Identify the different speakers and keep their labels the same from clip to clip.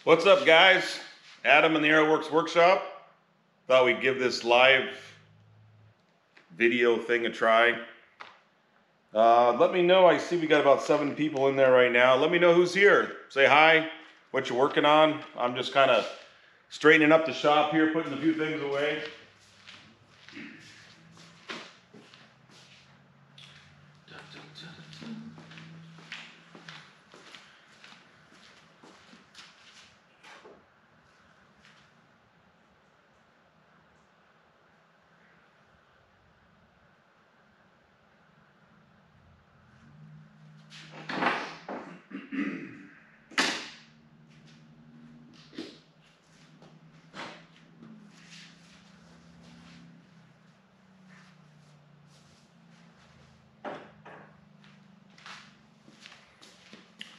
Speaker 1: What's up, guys? Adam in the Aeroworks Workshop. Thought we'd give this live video thing a try. Let me know. I see we got about 7 people in there right now. Let me know who's here. Say hi, what you're working on. I'm just kind of straightening up the shop here, putting a few things away.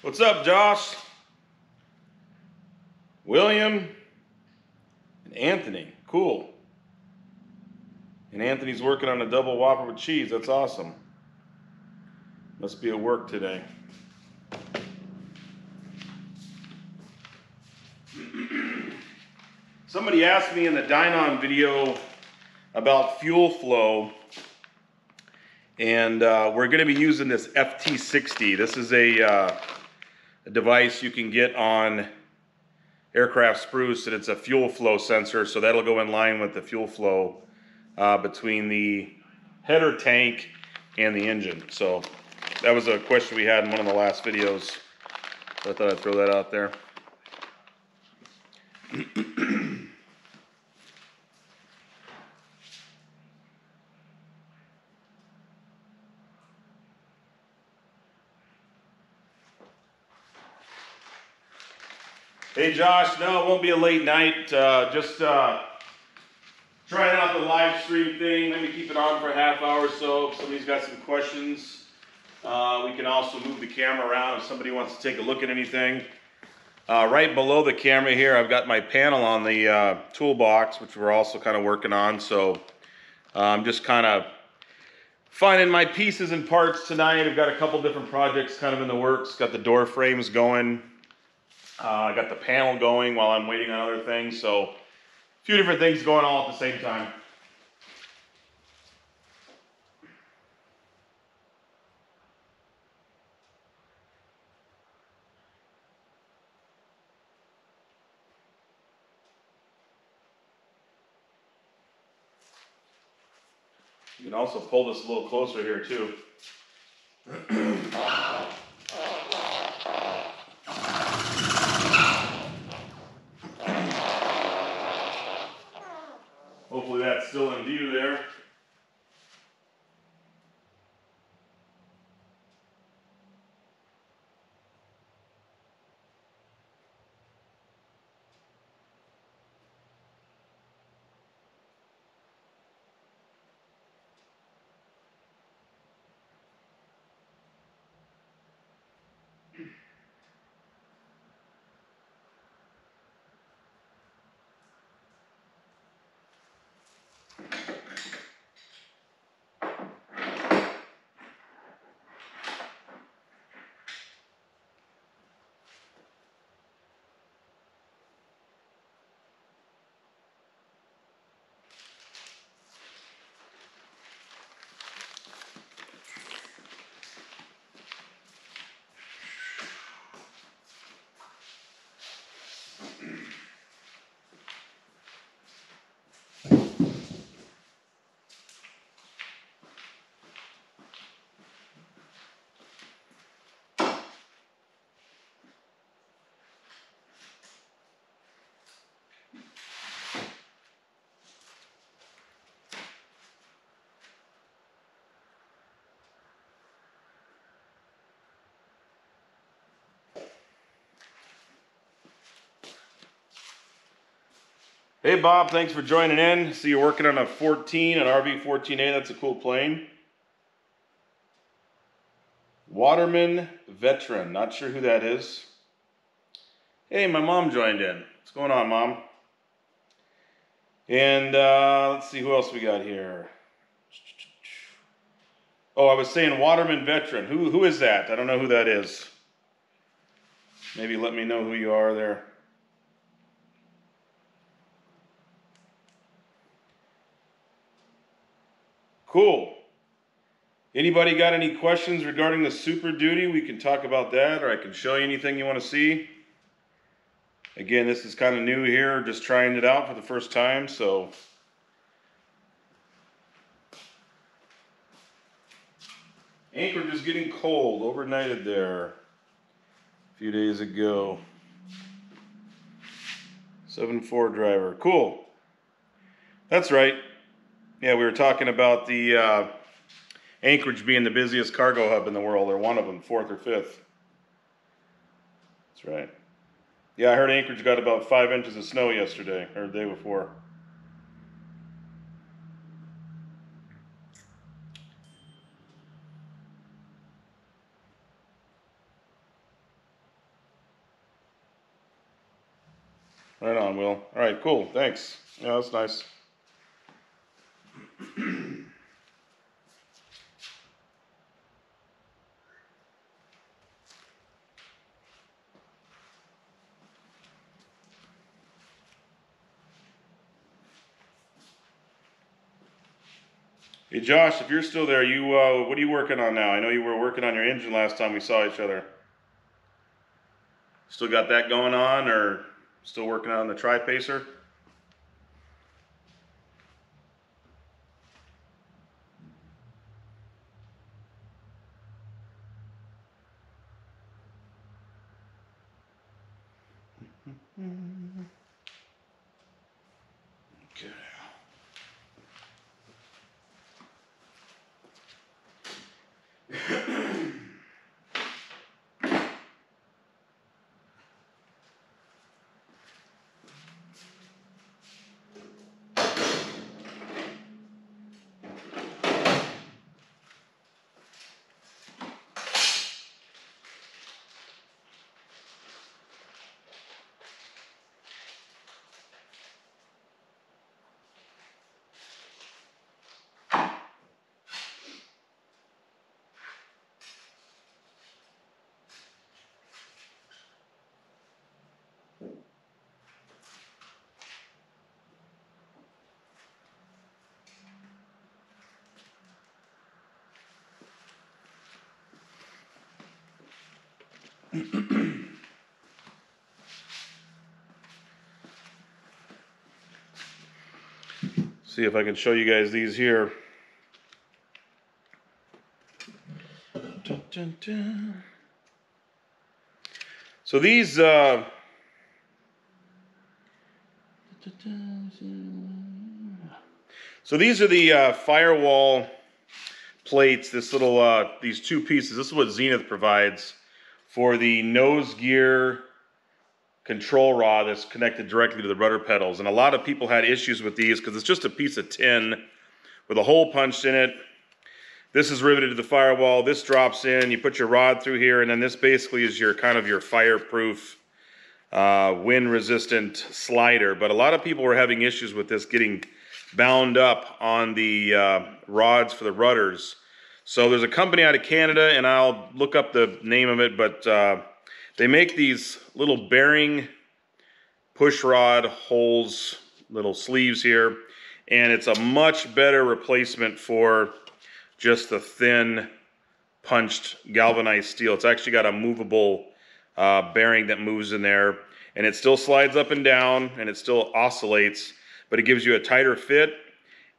Speaker 1: What's up, Josh? William and Anthony. Cool. And Anthony's working on a double Whopper with cheese. That's awesome. Must be at work today. Somebody asked me in the Dynon video about fuel flow, and we're going to be using this FT60. This is a device you can get on aircraft spruce, and it's a fuel flow sensor, so that'll go in line with the fuel flow between the header tank and the engine. So that was a question we had in one of the last videos, so I thought I'd throw that out there. Hey Josh, no, it won't be a late night. Just trying out the live stream thing. Let me keep it on for a half hour or so. If somebody's got some questions, we can also move the camera around if somebody wants to take a look at anything. Right below the camera here, I've got my panel on the toolbox, which we're also kind of working on. So I'm just kind of finding my pieces and parts tonight. I've got a couple different projects kind of in the works. Got the door frames going. I got the panel going while I'm waiting on other things, so a few different things going all at the same time. You can also pull this a little closer here too. Hopefully that's still in view there. Hey Bob, thanks for joining in. See you're working on a 14, an RV-14A. That's a cool plane. Waterman Veteran. Not sure who that is. Hey, my mom joined in. What's going on, Mom? And let's see who else we got here. Oh, I was saying Waterman Veteran. Who is that? I don't know who that is. Maybe let me know who you are there. Cool. Anybody got any questions regarding the Super Duty? We can talk about that, or I can show you anything you want to see. Again, this is kind of new here, just trying it out for the first time, so. Anchorage is getting cold, overnighted there a few days ago. 7.4 driver, cool. That's right. Yeah, we were talking about the Anchorage being the busiest cargo hub in the world, or one of them, 4th or 5th. That's right. Yeah, I heard Anchorage got about 5 inches of snow yesterday, or the day before. Right on, Will. All right, cool. Thanks. Yeah, that's nice. Hey, Josh, if you're still there, what are you working on now? I know you were working on your engine last time we saw each other. Still got that going on, or still working on the tri-pacer? Okay. See if I can show you guys these here. Dun, dun, dun. So these so these are the Firewall Plates. This little these two pieces. This is what Zentih provides for the nose gear control rod that's connected directly to the rudder pedals. And a lot of people had issues with these because it's just a piece of tin with a hole punched in it. This is riveted to the firewall. This drops in. You put your rod through here, and then this basically is your kind of your fireproof, wind-resistant slider. But a lot of people were having issues with this getting bound up on the rods for the rudders. So there's a company out of Canada, and I'll look up the name of it, but they make these little bearing push rod holes, little sleeves here, and it's a much better replacement for just the thin punched galvanized steel. It's actually got a movable bearing that moves in there, and it still slides up and down, and it still oscillates, but it gives you a tighter fit,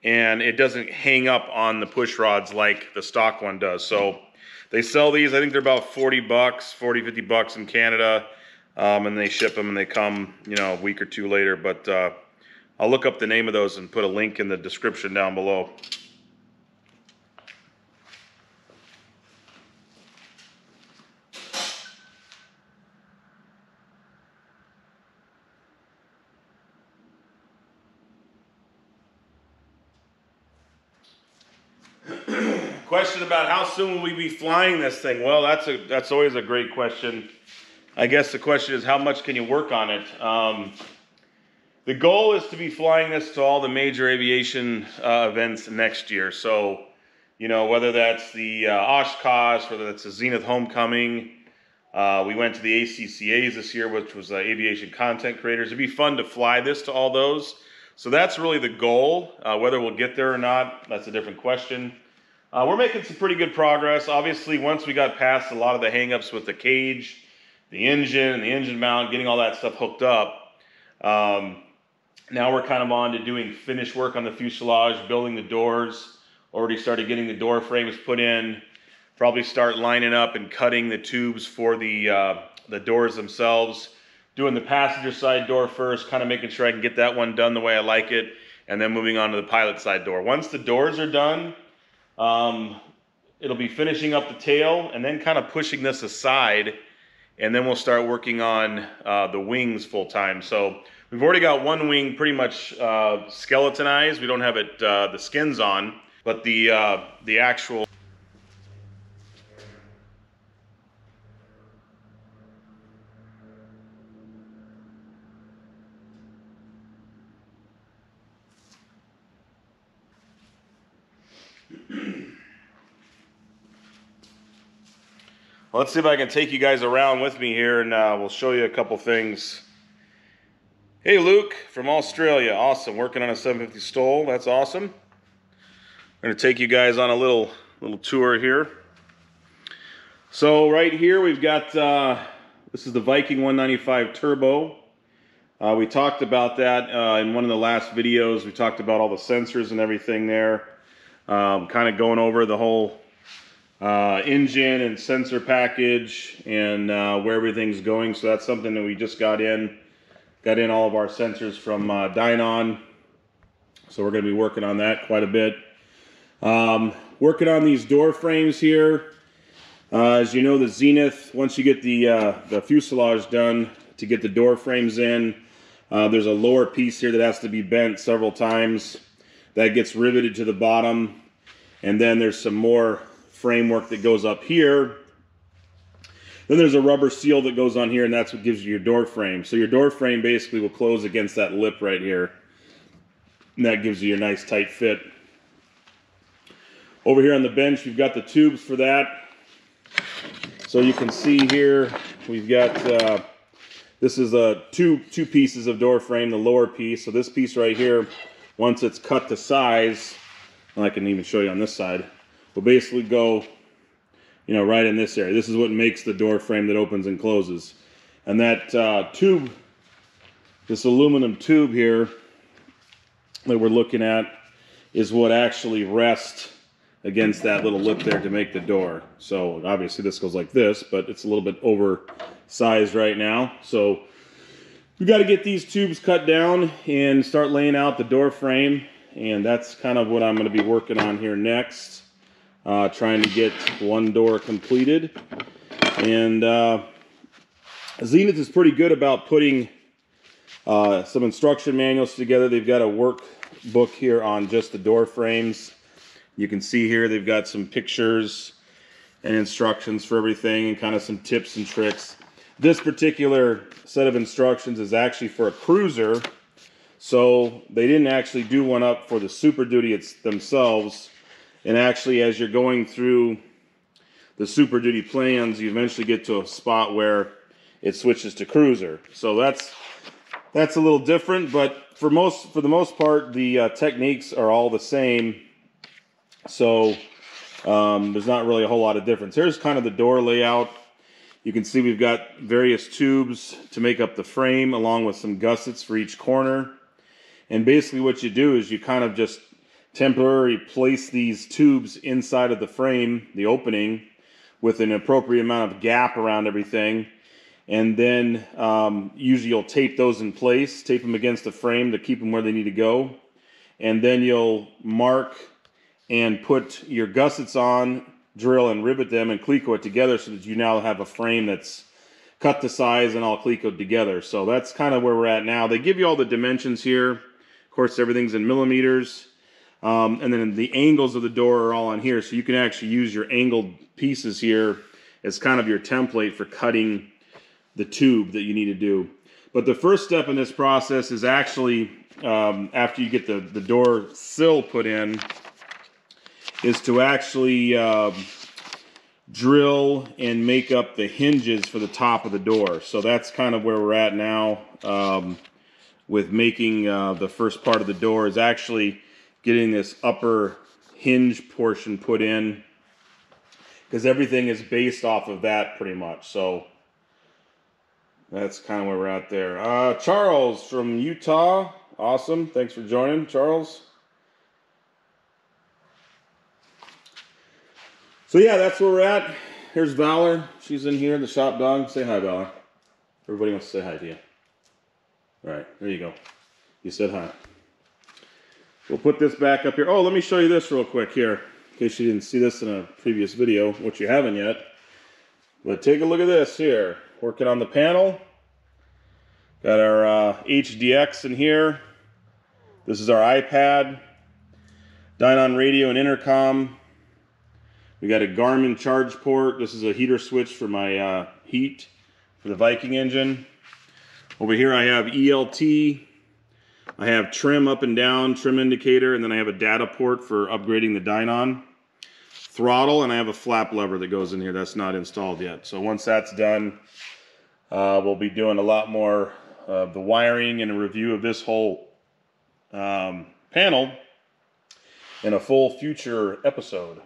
Speaker 1: and it doesn't hang up on the push rods like the stock one does. So they sell these, I think they're about 40 bucks, 40, 50 bucks in Canada, and they ship them and they come, you know, a week or two later. But I'll look up the name of those and put a link in the description down below. Question about how soon will we be flying this thing? Well, that's always a great question. I guess the question is, how much can you work on it? The goal is to be flying this to all the major aviation events next year. So, you know, whether that's the Oshkosh, whether that's the Zenith Homecoming. We went to the ACCAs this year, which was Aviation Content Creators. It'd be fun to fly this to all those. So that's really the goal. Whether we'll get there or not, that's a different question. We're making some pretty good progress. Obviously, once we got past a lot of the hangups with the cage, the engine mount, getting all that stuff hooked up, now we're kind of on to doing finish work on the fuselage, building the doors. Already started getting the door frames put in. Probably start lining up and cutting the tubes for the doors themselves. Doing the passenger side door first, kind of making sure I can get that one done the way I like it, and then moving on to the pilot side door. Once the doors are done, it'll be finishing up the tail and then kind of pushing this aside, and then we'll start working on the wings full time. So we've already got one wing pretty much skeletonized. We don't have it the skins on, but the actual let's see if I can take you guys around with me here, and we'll show you a couple things. Hey, Luke from Australia. Awesome. Working on a 750 Stoll. That's awesome. I'm going to take you guys on a little tour here. So right here we've got, this is the Viking 195 Turbo. We talked about that in one of the last videos. We talked about all the sensors and everything there. Kind of going over the whole engine and sensor package and where everything's going. So that's something that we just got in all of our sensors from Dynon. So we're going to be working on that quite a bit. Working on these door frames here. As you know, the Zenith, once you get the fuselage done to get the door frames in, there's a lower piece here that has to be bent several times. That gets riveted to the bottom, and then there's some more framework that goes up here. Then there's a rubber seal that goes on here, and that's what gives you your door frame. So your door frame basically will close against that lip right here, and that gives you your nice tight fit. Over here on the bench, you've got the tubes for that. So you can see here, we've got, this is two pieces of door frame, the lower piece. So this piece right here, once it's cut to size, and I can even show you on this side, will basically go, you know, right in this area. This is what makes the door frame that opens and closes. And that tube, this aluminum tube here that we're looking at, is what actually rests against that little lip there to make the door. So obviously this goes like this, but it's a little bit oversized right now. So we've got to get these tubes cut down and start laying out the door frame. And that's kind of what I'm going to be working on here next. Trying to get one door completed. And Zenith is pretty good about putting some instruction manuals together. They've got a workbook here on just the door frames. You can see here they've got some pictures and instructions for everything and kind of some tips and tricks. This particular set of instructions is actually for a cruiser. So they didn't actually do one up for the Super Duty themselves. And actually, as you're going through the Super Duty plans, you eventually get to a spot where it switches to cruiser. So that's a little different, but for the most part, the techniques are all the same. So there's not really a whole lot of difference. Here's kind of the door layout. You can see we've got various tubes to make up the frame, along with some gussets for each corner. And basically what you do is you kind of just temporarily place these tubes inside of the frame, the opening, with an appropriate amount of gap around everything. And then usually you'll tape those in place, tape them against the frame to keep them where they need to go. And then you'll mark and put your gussets on, drill and rivet them and cleco it together so that you now have a frame that's cut to size and all clecoed together. So that's kind of where we're at now. They give you all the dimensions here. Of course, everything's in millimeters. And then the angles of the door are all on here, so you can actually use your angled pieces here as kind of your template for cutting the tube that you need to do. But the first step in this process is actually, after you get the door sill put in, is to actually drill and make up the hinges for the top of the door. So that's kind of where we're at now with making the first part of the door, is actually getting this upper hinge portion put in, because everything is based off of that pretty much. So that's kind of where we're at there. Charles from Utah. Awesome. Thanks for joining, Charles. So yeah, that's where we're at. Here's Valor. She's in here, the shop dog. Say hi, Valor. Everybody wants to say hi to you. All right, there you go. You said hi. We'll put this back up here. Oh, let me show you this real quick here, in case you didn't see this in a previous video, which you haven't yet. But take a look at this here. Working on the panel. Got our HDX in here. This is our iPad. Dynon radio and intercom. We got a Garmin charge port. This is a heater switch for my heat for the Viking engine. Over here I have ELT. I have trim up and down, trim indicator, and then I have a data port for upgrading the Dynon. Throttle, and I have a flap lever that goes in here that's not installed yet. So once that's done, we'll be doing a lot more of the wiring and a review of this whole panel in a full future episode.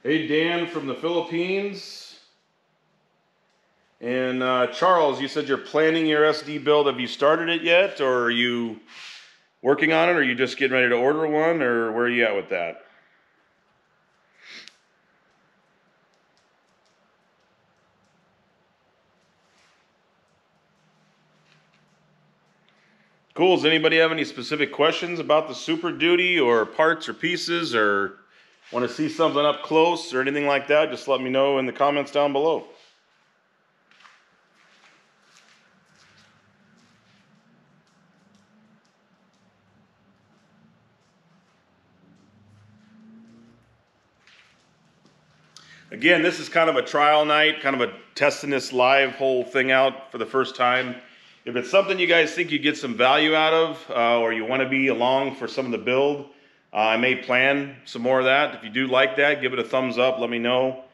Speaker 1: Hey, Dan from the Philippines. And Charles, you said you're planning your SD build. Have you started it yet? Or are you working on it? Or are you just getting ready to order one? Or where are you at with that? Cool. Does anybody have any specific questions about the Super Duty or parts or pieces, or want to see something up close or anything like that? Just let me know in the comments down below. Again, this is kind of a trial night, kind of a testing this live whole thing out for the first time. If it's something you guys think you get some value out of, or you want to be along for some of the build, I may plan some more of that. If you do like that, give it a thumbs up. Let me know.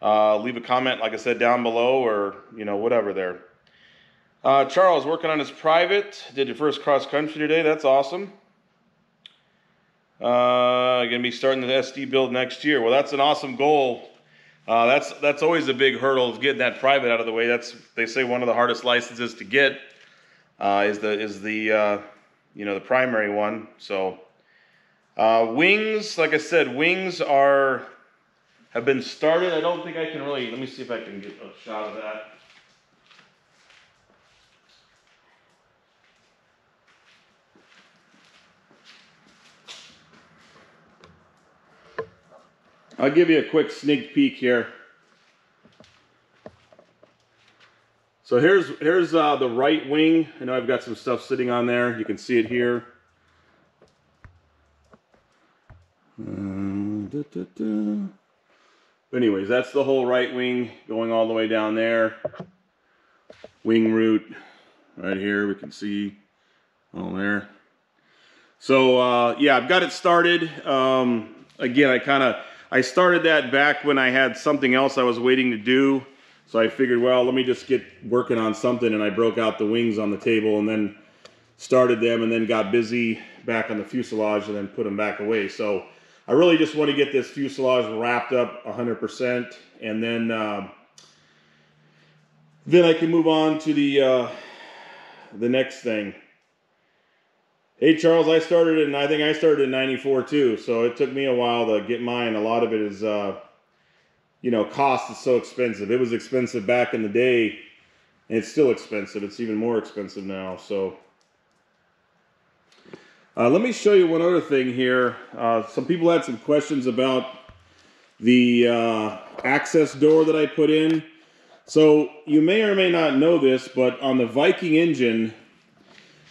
Speaker 1: Leave a comment, like I said, down below, or whatever there. Charles, working on his private. Did your first cross country today. That's awesome. Gonna be starting the SD build next year. Well, that's an awesome goal. That's always a big hurdle, is getting that private out of the way. They say one of the hardest licenses to get is the primary one. So. Wings, like I said, wings have been started. I don't think I can really, let me see if I can get a shot of that. I'll give you a quick sneak peek here. So here's the right wing. I know I've got some stuff sitting on there. You can see it here. But anyways, that's the whole right wing going all the way down there. Wing root right here, we can see all there. So yeah, I've got it started. Again, I started that back when I had something else I was waiting to do. So I figured, well, let me just get working on something, and I broke out the wings on the table and then started them, and then got busy back on the fuselage and then put them back away. So I really just want to get this fuselage wrapped up 100%, and then I can move on to the next thing. Hey Charles, I think I started in '94 too, so it took me a while to get mine. A lot of it is, cost is so expensive. It was expensive back in the day, and it's still expensive. It's even more expensive now. So Let me show you one other thing here. Some people had some questions about the access door that I put in. So you may or may not know this, but on the Viking engine,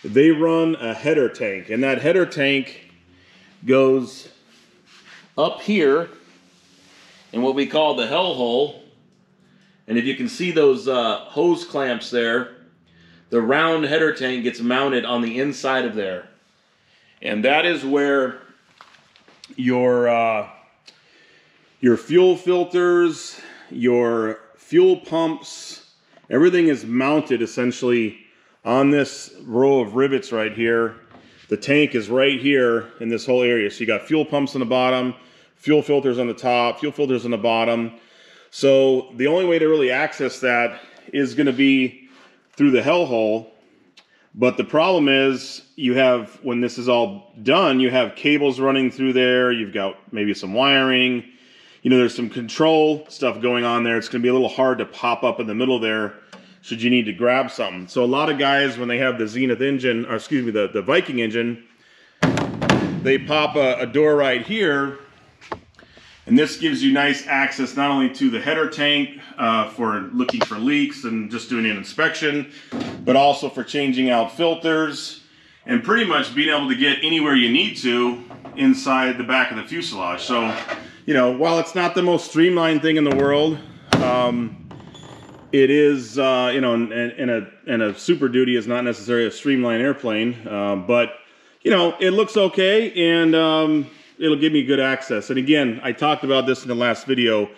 Speaker 1: they run a header tank, and that header tank goes up here in what we call the hell hole. And if you can see those hose clamps there, the round header tank gets mounted on the inside of there. And that is where your fuel filters, your fuel pumps, everything is mounted essentially on this row of rivets right here. The tank is right here in this whole area. So you got fuel pumps on the bottom, fuel filters on the top, fuel filters on the bottom. So the only way to really access that is going to be through the hell hole. But the problem is, you have, when this is all done, you have cables running through there, you've got maybe some wiring, you know, there's some control stuff going on there. It's going to be a little hard to pop up in the middle there should you need to grab something. So a lot of guys, when they have the Zentih engine, or excuse me, the Viking engine, they pop a door right here, and this gives you nice access not only to the header tank for looking for leaks and just doing an inspection, but also for changing out filters and pretty much being able to get anywhere you need to inside the back of the fuselage. So, you know, while it's not the most streamlined thing in the world, it is, you know, and a Super Duty is not necessarily a streamlined airplane, but, you know, it looks okay, and it'll give me good access. And again, I talked about this in the last video.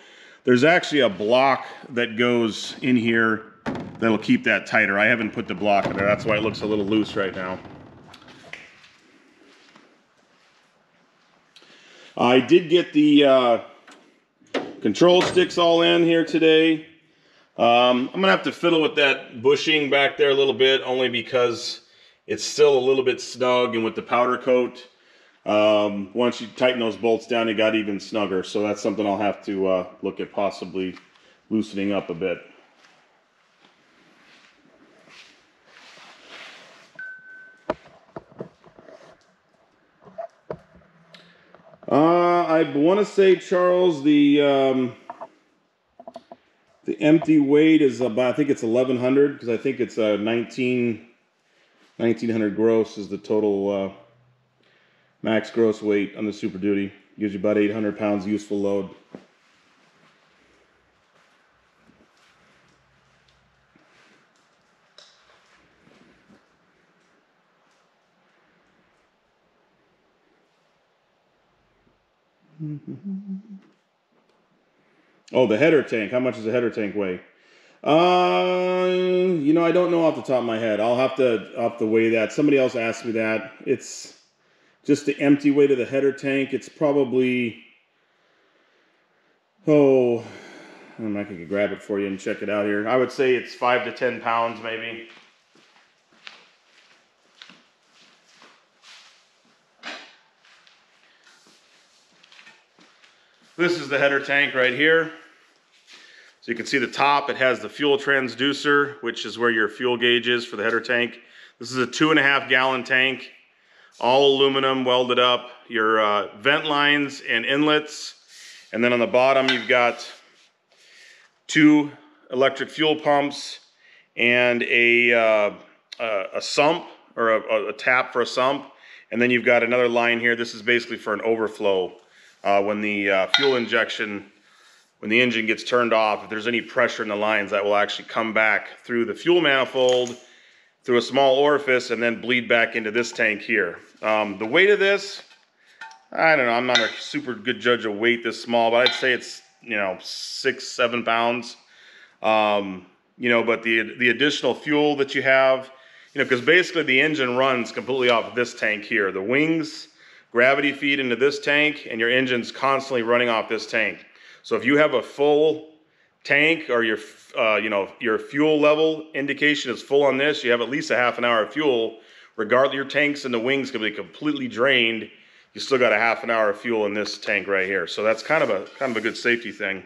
Speaker 1: There's actually a block that goes in here that'll keep that tighter. I haven't put the block in there. That's why it looks a little loose right now. I did get the control sticks all in here today. I'm going to have to fiddle with that bushing back there a little bit, only because it's still a little bit snug, and with the powder coat, once you tighten those bolts down, it got even snugger. So that's something I'll have to look at possibly loosening up a bit. I want to say, Charles, the empty weight is about, I think it's 1,100, because I think it's 1,900 gross is the total max gross weight on the Super Duty. Gives you about 800 pounds useful load. Oh, the header tank. How much does the header tank weigh? You know, I don't know off the top of my head. I'll have to weigh that. Somebody else asked me that. It's just the empty weight of the header tank. It's probably, oh, I can grab it for you and check it out here. I would say it's 5 to 10 pounds maybe. This is the header tank right here. So you can see the top, it has the fuel transducer, which is where your fuel gauge is for the header tank. This is a 2.5 gallon tank, all aluminum, welded up. Your vent lines and inlets. And then on the bottom, you've got 2 electric fuel pumps and a sump, or a tap for a sump. And then you've got another line here. This is basically for an overflow. When the fuel injection, when the engine gets turned off, if there's any pressure in the lines, that will actually come back through the fuel manifold, through a small orifice, and then bleed back into this tank here. The weight of this, I don't know, I'm not a super good judge of weight this small, but I'd say it's, you know, 6, 7 pounds. You know, but the additional fuel that you have, you know, because basically the engine runs completely off of this tank here. The wings gravity feed into this tank, and your engine's constantly running off this tank. So if you have a full tank, or your you know, your fuel level indication is full on this, you have at least a half an hour of fuel. Regardless, your tanks and the wings can be completely drained. You still got a half an hour of fuel in this tank right here. So that's kind of a good safety thing.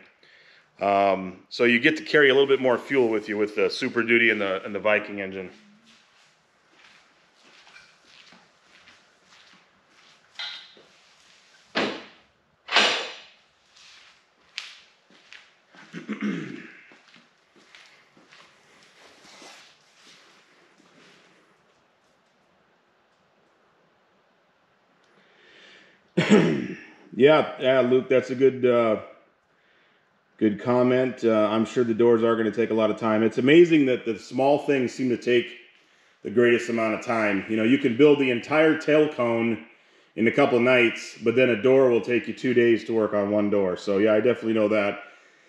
Speaker 1: So you get to carry a little bit more fuel with you with the Super Duty and the Viking engine. Yeah, Luke, that's a good comment. I'm sure the doors are going to take a lot of time. It's amazing that the small things seem to take the greatest amount of time. You know, you can build the entire tail cone in a couple nights, but then a door will take you 2 days to work on one door. So yeah, I definitely know that.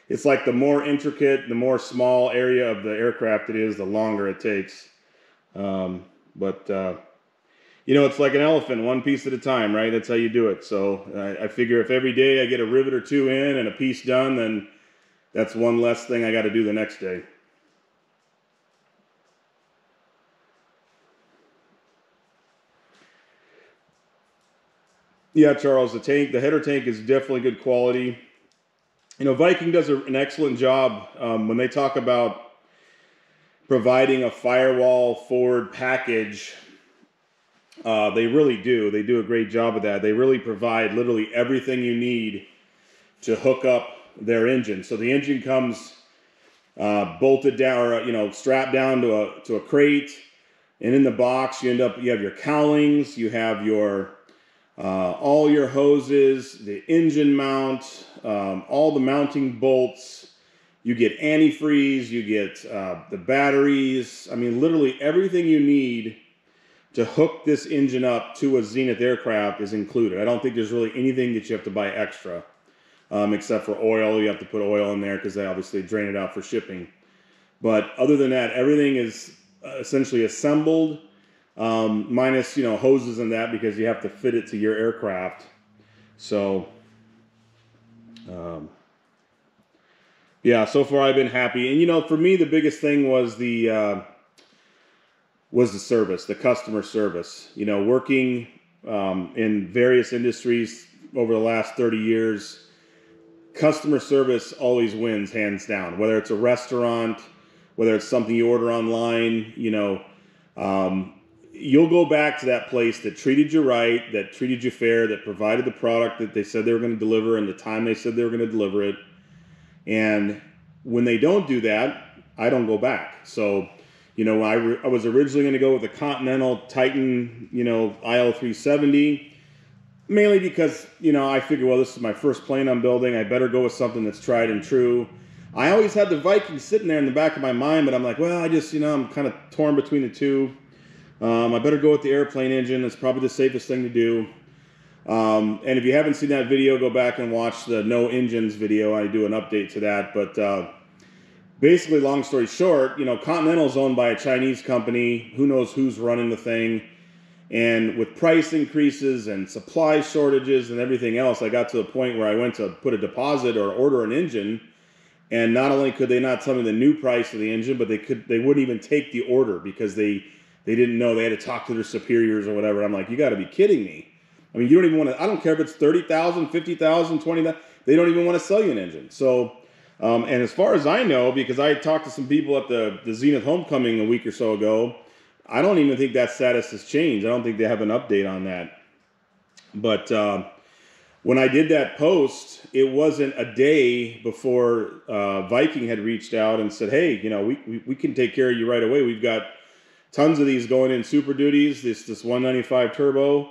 Speaker 1: It's like the more intricate, the more small area of the aircraft it is, the longer it takes. You know, it's like an elephant, one piece at a time, right? That's how you do it. So I figure if every day I get a rivet or two in and a piece done, then that's one less thing I got to do the next day. Yeah, Charles, the header tank is definitely good quality. You know, Viking does an excellent job when they talk about providing a firewall forward package. They really do. They do a great job of that. They really provide literally everything you need to hook up their engine. So the engine comes bolted down, or strapped down to a crate, and in the box you have your cowlings, you have your all your hoses, the engine mount, all the mounting bolts. You get antifreeze, you get the batteries. I mean, literally everything you need to hook this engine up to a Zentih aircraft is included. I don't think there's really anything that you have to buy extra, except for oil. You have to put oil in there because they obviously drain it out for shipping. But other than that, everything is essentially assembled, minus hoses and that, because you have to fit it to your aircraft. So yeah, so far I've been happy. And for me, the biggest thing was the service, the customer service. Working in various industries over the last 30 years, customer service always wins hands down. Whether it's a restaurant, whether it's something you order online, you'll go back to that place that treated you right, that treated you fair, that provided the product that they said they were going to deliver and the time they said they were going to deliver it. And when they don't do that, I don't go back. So, I was originally going to go with a Continental Titan, IL-370, mainly because, I figured, well, this is my first plane I'm building. I better go with something that's tried and true. I always had the Viking sitting there in the back of my mind, but I'm like, well, I'm kind of torn between the two. I better go with the airplane engine. That's probably the safest thing to do. And if you haven't seen that video, go back and watch the No Engines video. I do an update to that. But basically, long story short, Continental is owned by a Chinese company. Who knows who's running the thing? And with price increases and supply shortages and everything else, I got to the point where I went to put a deposit or order an engine. And not only could they not tell me the new price of the engine, but they wouldn't even take the order because they didn't know. They had to talk to their superiors or whatever. I'm like, you got to be kidding me. I mean, you don't even want to, I don't care if it's 30,000, 50,000, 20,000. They don't even want to sell you an engine. So, and as far as I know, because I talked to some people at the Zentih Homecoming a week or so ago, I don't even think that status has changed. I don't think they have an update on that. But when I did that post, it wasn't a day before Viking had reached out and said, hey, we can take care of you right away. We've got tons of these going in Super Duties, this 195 turbo.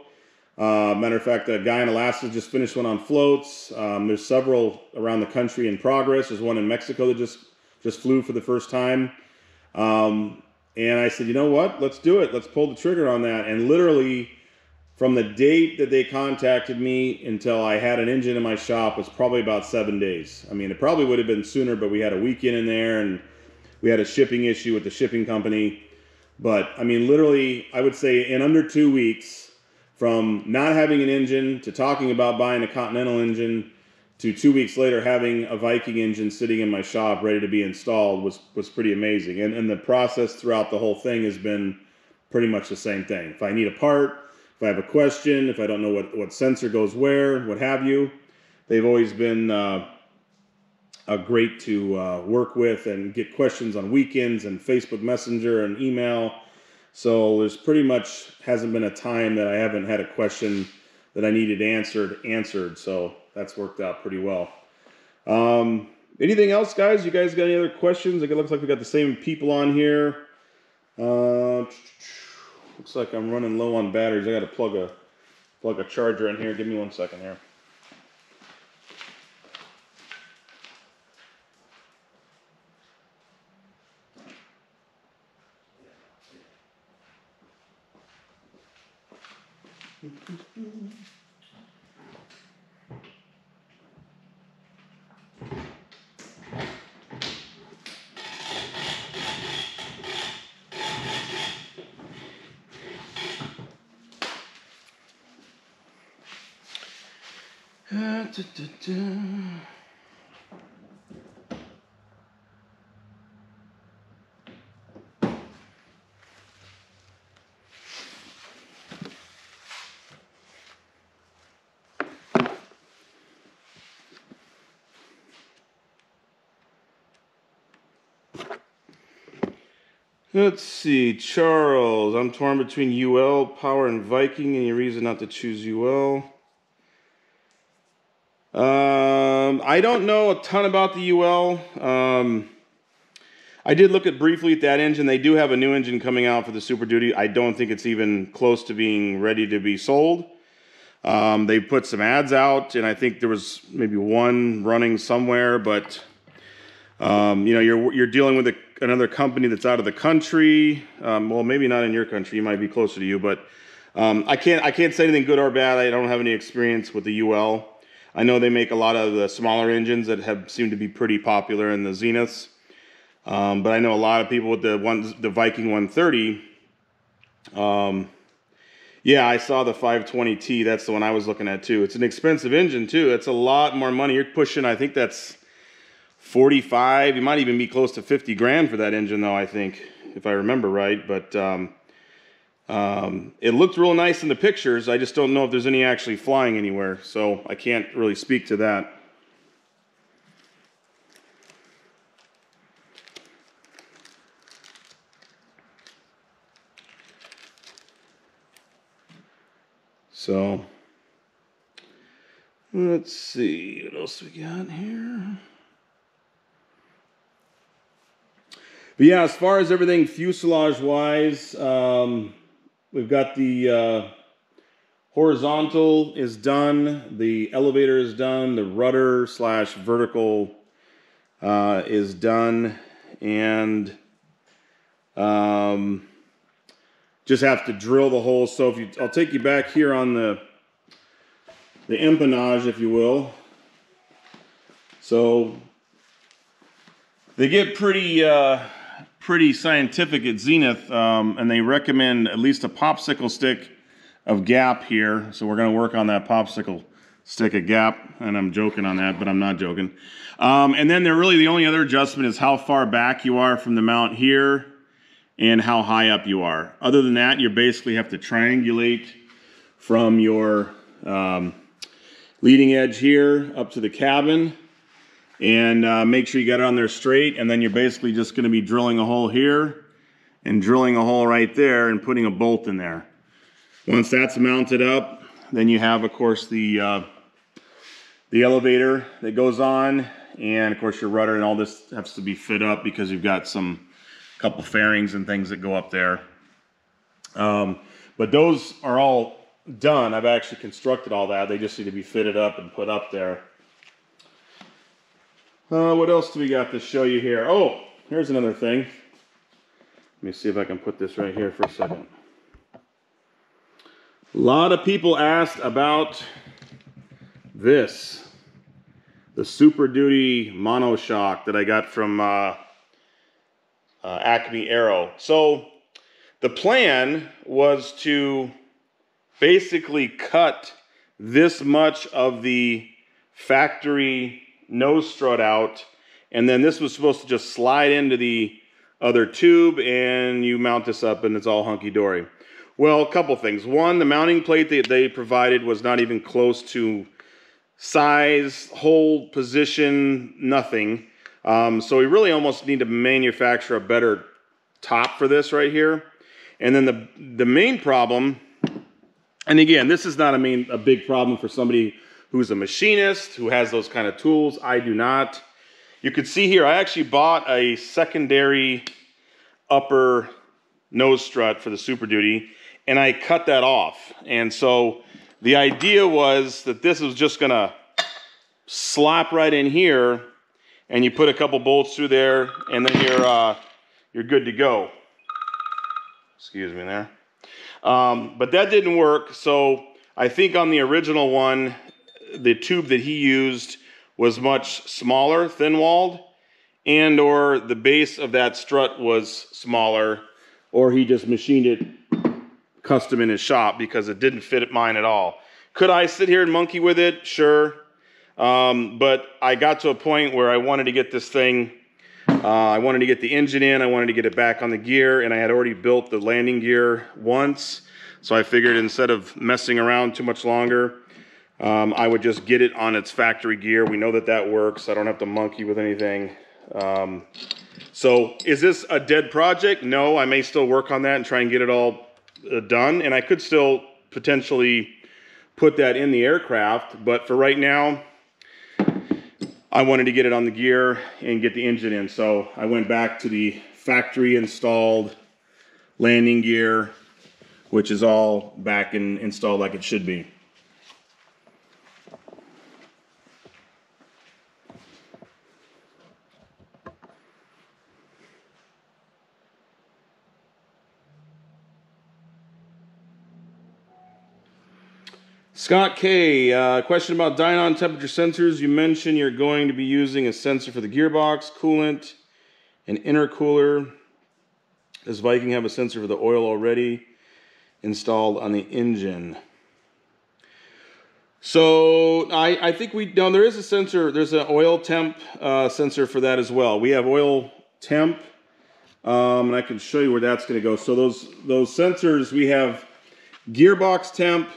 Speaker 1: Matter of fact, a guy in Alaska just finished one on floats. There's several around the country in progress. There's one in Mexico that just flew for the first time. And I said, you know what? Let's do it. Let's pull the trigger on that. And literally, from the date that they contacted me until I had an engine in my shop was probably about 7 days. I mean, it probably would have been sooner, but we had a weekend in there and we had a shipping issue with the shipping company. But I mean, literally, I would say in under 2 weeks, from not having an engine to talking about buying a Continental engine to 2 weeks later having a Viking engine sitting in my shop ready to be installed was pretty amazing. And the process throughout the whole thing has been pretty much the same thing. If I need a part, if I have a question, if I don't know what sensor goes where, what have you, they've always been great to work with and get questions on weekends and Facebook Messenger and email. So there's pretty much hasn't been a time that I haven't had a question that I needed answered. So that's worked out pretty well. Anything else, guys? You guys got any other questions? It looks like we got the same people on here. Looks like I'm running low on batteries. I got to plug a plug a charger in here. Give me 1 second here. Let's see, Charles. I'm torn between UL, Power, and Viking. Any reason not to choose UL? I don't know a ton about the UL. I did look briefly at that engine. They do have a new engine coming out for the Super Duty. I don't think it's even close to being ready to be sold. They put some ads out, and I think there was maybe one running somewhere, but you know, you're dealing with another company that's out of the country. Well, maybe not in your country. You might be closer to you, but I can't say anything good or bad. I don't have any experience with the UL. I know they make a lot of the smaller engines that have seemed to be pretty popular in the Zeniths. But I know a lot of people with the Viking 130. Yeah, I saw the 520T. That's the one I was looking at too. It's an expensive engine too. It's a lot more money. You're pushing, I think that's 45. You might even be close to 50 grand for that engine though, I think, if I remember right. But it looked real nice in the pictures. I just don't know if there's any actually flying anywhere. So I can't really speak to that. So, let's see, what else we got here? But yeah, as far as everything fuselage-wise, we've got the horizontal is done, the elevator is done, the rudder / vertical is done, and just have to drill the holes. So I'll take you back here on the empennage, if you will. So they get pretty scientific at Zenith, and they recommend at least a popsicle stick of gap here. So we're going to work on that popsicle stick of gap, and I'm joking on that, but I'm not joking. And then the only other adjustment is how far back you are from the mount here and how high up you are. Other than that, you basically have to triangulate from your leading edge here up to the cabin, and make sure you got it on there straight, and then you're basically just going to be drilling a hole here and drilling a hole right there and putting a bolt in there. Once that's mounted up, then you have, of course, the elevator that goes on, and of course your rudder and all this has to be fit up because you've got couple fairings and things that go up there. But those are all done. I've actually constructed all that. They just need to be fitted up and put up there. What else do we got to show you here? Oh, here's another thing. Let me see if I can put this right here for a second. A lot of people asked about this, the Super Duty monoshock that I got from Acme Aero. So the plan was to basically cut this much of the factory nose strut out, and then this was supposed to just slide into the other tube, and you mount this up and it's all hunky-dory. Well, a couple things. One, the mounting plate that they provided was not even close to size, hole, position, nothing. So we really almost need to manufacture a better top for this right here. And then the main problem, and again, this is not a big problem for somebody who's a machinist, who has those kind of tools. I do not. You can see here, I actually bought a secondary upper nose strut for the Super Duty, and I cut that off. And so the idea was that this was just gonna slap right in here, and you put a couple bolts through there, and then you're good to go. Excuse me there. But that didn't work, so I think on the original one, the tube that he used was much smaller, thin-walled, and or the base of that strut was smaller, or he just machined it custom in his shop because it didn't fit mine at all. Could I sit here and monkey with it? Sure. But I got to a point where I wanted to get this thing, I wanted to get the engine in, I wanted to get it back on the gear, and I had already built the landing gear once, so I figured instead of messing around too much longer, I would just get it on its factory gear. We know that that works. I don't have to monkey with anything. So is this a dead project? No, I may still work on that and try and get it all done, and I could still potentially put that in the aircraft, but for right now, I wanted to get it on the gear and get the engine in, so I went back to the factory installed landing gear, which is all back and installed like it should be. Scott K, question about dyno temperature sensors. You mentioned you're going to be using a sensor for the gearbox, coolant, and intercooler. Does Viking have a sensor for the oil already installed on the engine? So I think there is a sensor. There's an oil temp sensor for that as well. We have oil temp, and I can show you where that's going to go. So those sensors, we have gearbox temp,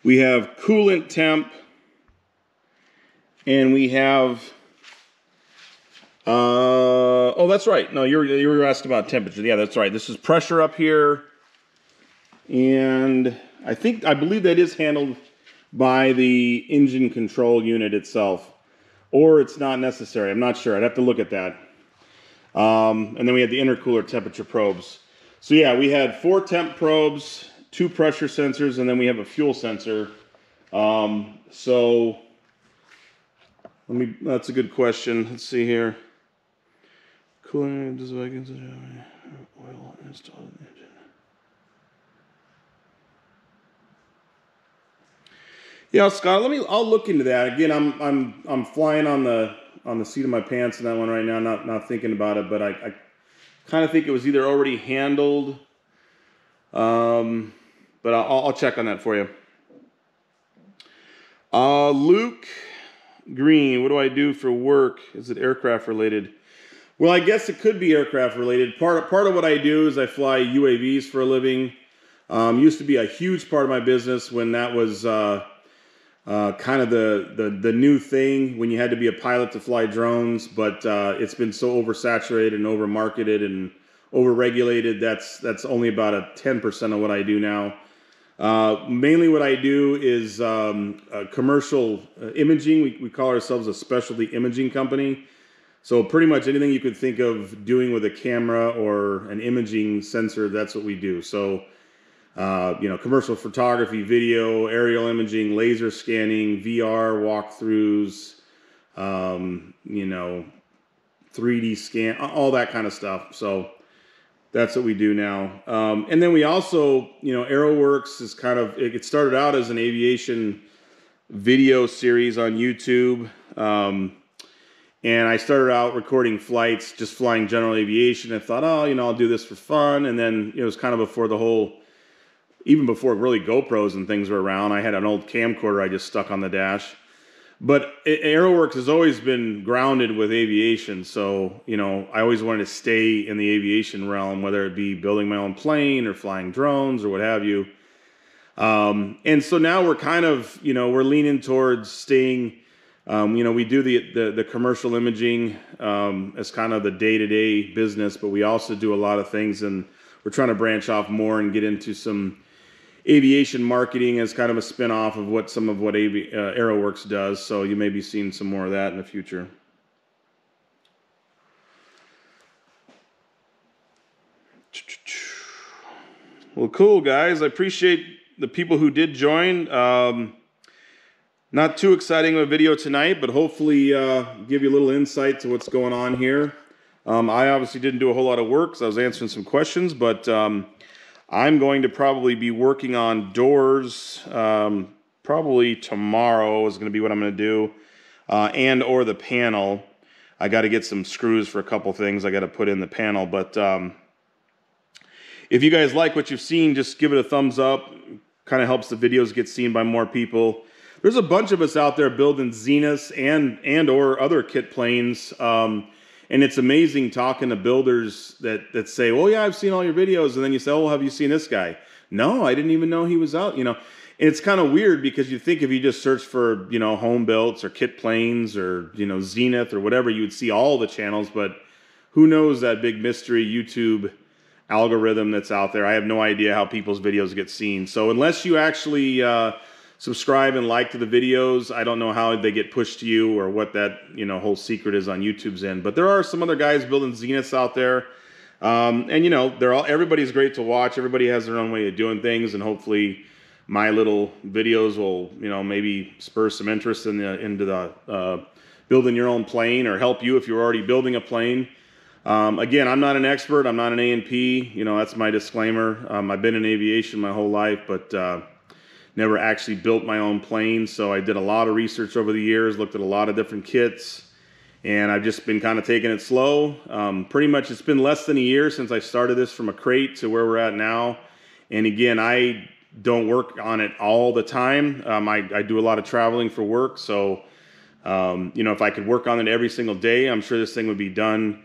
Speaker 1: we have coolant temp, and we have, oh, that's right. No, you were asking about temperature. Yeah, that's right. This is pressure up here, and I believe that is handled by the engine control unit itself, or it's not necessary. I'm not sure. I'd have to look at that. And then we had the intercooler temperature probes. So yeah, we had 4 temp probes, 2 pressure sensors, and then we have a fuel sensor. So that's a good question. Let's see here. Cooling, does oil installed in the engine? Yeah, Scott, I'll look into that. Again, I'm flying on the seat of my pants in that one right now, not thinking about it, but I kind of think it was either already handled, but I'll check on that for you. Luke Green, what do I do for work? Is it aircraft related? Well, I guess it could be aircraft related. Part of what I do is I fly UAVs for a living. Used to be a huge part of my business when that was kind of the new thing, when you had to be a pilot to fly drones, but it's been so oversaturated and over-marketed and over-regulated, that's only about a 10% of what I do now. Mainly what I do is commercial imaging. We call ourselves a specialty imaging company. So pretty much anything you could think of doing with a camera or an imaging sensor, that's what we do. So commercial photography, video, aerial imaging, laser scanning, VR walkthroughs, 3D scan, all that kind of stuff. So that's what we do now. And then we also, AeroWorks is it started out as an aviation video series on YouTube. And I started out recording flights, just flying general aviation. I thought, I'll do this for fun. And then it was kind of before even before really GoPros and things were around. I had an old camcorder I just stuck on the dash. But AeroWorks has always been grounded with aviation. So, I always wanted to stay in the aviation realm, whether it be building my own plane or flying drones or what have you. And so now we're kind of, we're leaning towards staying, we do the commercial imaging as kind of the day-to-day business, but we also do a lot of things, and we're trying to branch off more and get into some aviation marketing as kind of a spin-off of what AeroWorks does. So you may be seeing some more of that in the future. Well, cool, guys. I appreciate the people who did join. Not too exciting of a video tonight, but hopefully give you a little insight to what's going on here. I obviously didn't do a whole lot of work, so I was answering some questions, but I'm going to probably be working on doors. Probably tomorrow is going to be what I'm going to do, and or the panel. I got to get some screws for a couple things I got to put in the panel, but if you guys like what you've seen, just give it a thumbs up. Kind of helps the videos get seen by more people. There's a bunch of us out there building Zentihs and or other kit planes, and it's amazing talking to builders that say, "Oh yeah, I've seen all your videos," and then you say, "Oh, have you seen this guy?" No, I didn't even know he was out. You know, and it's kind of weird because you think if you just search for home builds or kit planes or Zentih or whatever, you would see all the channels, but who knows that big mystery YouTube algorithm that's out there. I have no idea how people's videos get seen. So unless you actually subscribe and like to the videos, I don't know how they get pushed to you or what that whole secret is on YouTube's end. But there are some other guys building Zentihs out there, and everybody's great to watch. Everybody has their own way of doing things, and hopefully my little videos will maybe spur some interest into the building your own plane or help you if you're already building a plane. Again, I'm not an expert. I'm not an A&P. That's my disclaimer. I've been in aviation my whole life, but never actually built my own plane. So I did a lot of research over the years, looked at a lot of different kits, and I've just been kind of taking it slow. Pretty much it's been less than a year since I started this from a crate to where we're at now. And again, I don't work on it all the time. I do a lot of traveling for work. So, if I could work on it every single day, I'm sure this thing would be done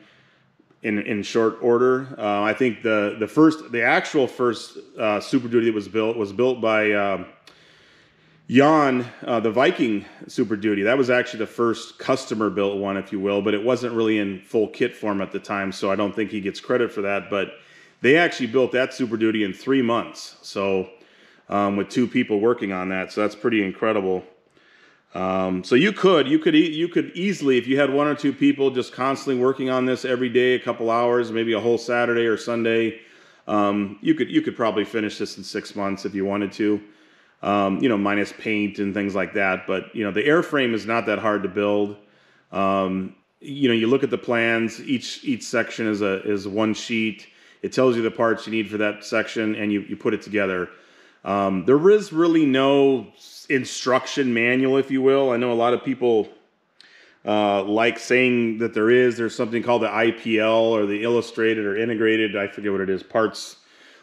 Speaker 1: in short order. I think the actual first Super Duty that was built by Jan, the Viking Super Duty. That was actually the first customer built one, if you will, but it wasn't really in full kit form at the time, so I don't think he gets credit for that. But they actually built that Super Duty in 3 months, so with 2 people working on that, so that's pretty incredible. So you could easily, if you had 1 or 2 people just constantly working on this every day, a couple hours, maybe a whole Saturday or Sunday, you could probably finish this in 6 months if you wanted to, minus paint and things like that. But the airframe is not that hard to build. You look at the plans. Each section is one sheet. It tells you the parts you need for that section, and you put it together. There is really no instruction manual, if you will. I know a lot of people like saying that there's something called the IPL or the illustrated or integrated, I forget what it is, parts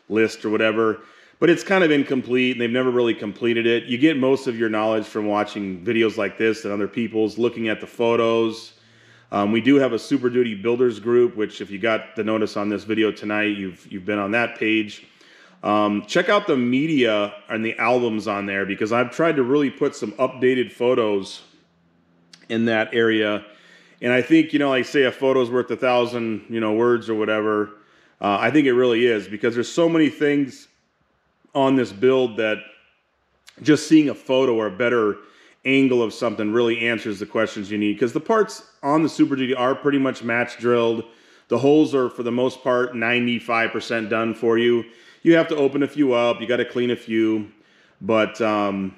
Speaker 1: list or whatever, but it's kind of incomplete and they've never really completed it. You get most of your knowledge from watching videos like this and other people's, looking at the photos. We do have a Super Duty Builders group, which if you got the notice on this video tonight, you've been on that page. Check out the media and the albums on there, because I've tried to really put some updated photos in that area. And I think, like say a photo's worth 1,000, words or whatever. I think it really is, because there's so many things on this build that just seeing a photo or a better angle of something really answers the questions you need. Because the parts on the Super Duty are pretty much match drilled. The holes are, for the most part, 95% done for you. You have to open a few up, you got to clean a few, but for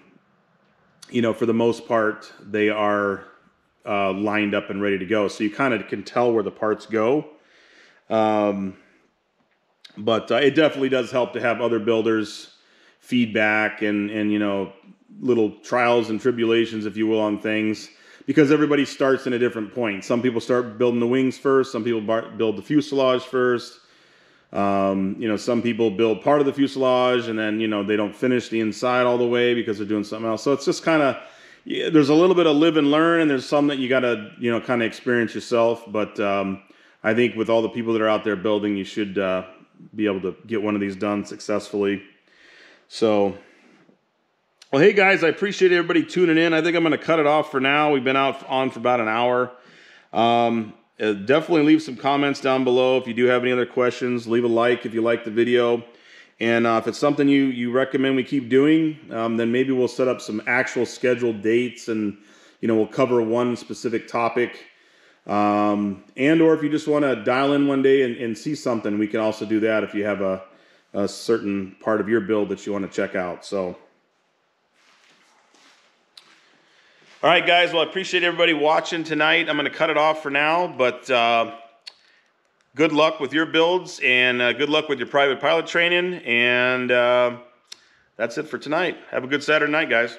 Speaker 1: the most part, they are lined up and ready to go. So you kind of can tell where the parts go. But it definitely does help to have other builders' feedback and little trials and tribulations, if you will, on things, because everybody starts in a different point. Some people start building the wings first, some people build the fuselage first. Some people build part of the fuselage and then, they don't finish the inside all the way because they're doing something else. So it's just kind of, there's a little bit of live and learn, and there's some that you got to, kind of experience yourself. But I think with all the people that are out there building, you should be able to get one of these done successfully. So, well, hey guys, I appreciate everybody tuning in. I think I'm going to cut it off for now. We've been on for about an hour. Definitely leave some comments down below if you do have any other questions. Leave a like if you like the video. And if it's something you recommend we keep doing, then maybe we'll set up some actual scheduled dates and, we'll cover one specific topic. And or if you just want to dial in one day and see something, we can also do that if you have a a certain part of your build that you want to check out. So, all right, guys. Well, I appreciate everybody watching tonight. I'm going to cut it off for now, but good luck with your builds, and good luck with your private pilot training. And that's it for tonight. Have a good Saturday night, guys.